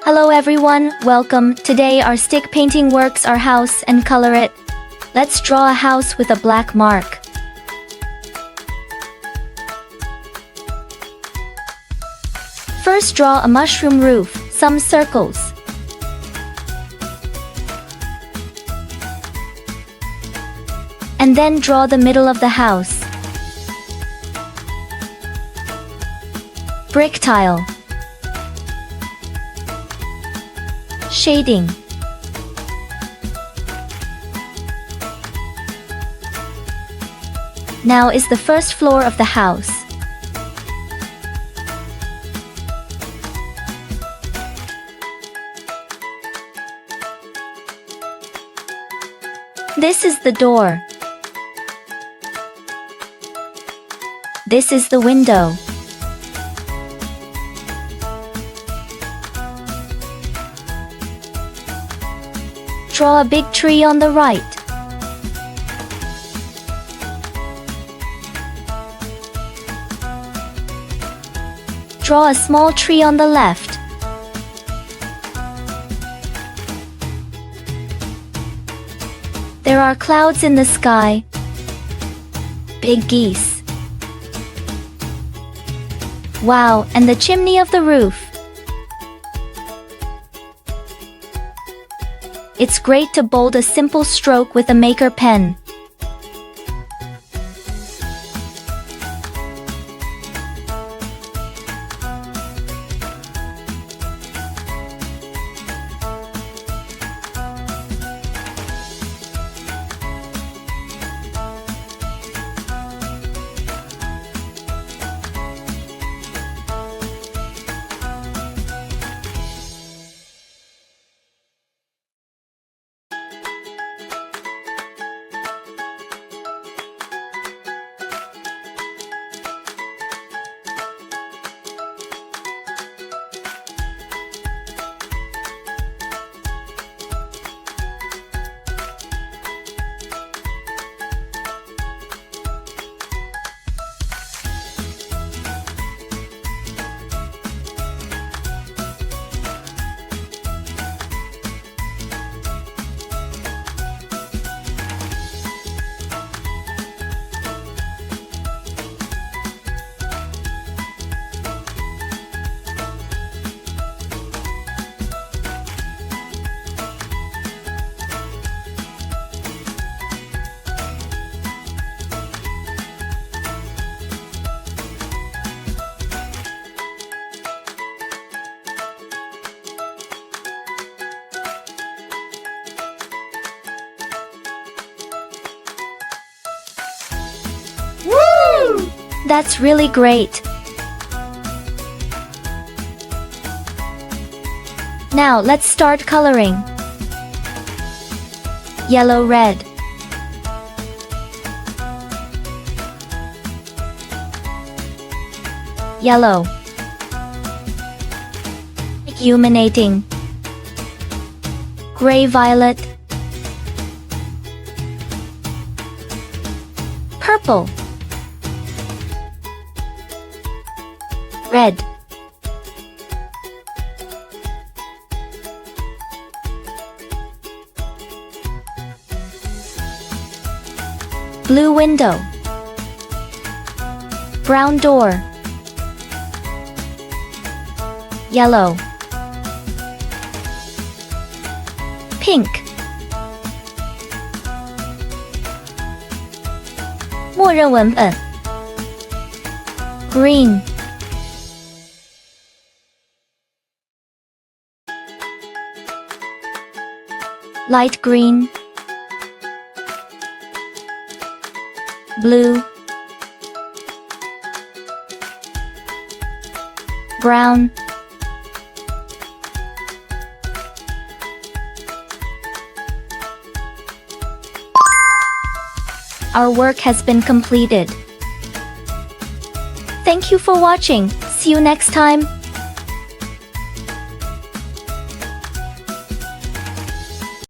Hello everyone, welcome. Today our stick painting works our house and color it. Let's draw a house with a black mark. First draw a mushroom roof, some circles. And then draw the middle of the house. Brick tile. Shading. Now is the first floor of the house. This is the door. This is the window. Draw a big tree on the right. Draw a small tree on the left. There are clouds in the sky. Big geese. Wow, and the chimney of the roof. It's great to bold a simple stroke with a maker pen. That's really great. Now let's start coloring. Yellow, red. Yellow. Illuminating. Gray, violet. Purple. Red. Blue window. Brown door. Yellow. Pink. 默认文本 Green. Light green. Blue. Brown. Our work has been completed. Thank you for watching. See you next time.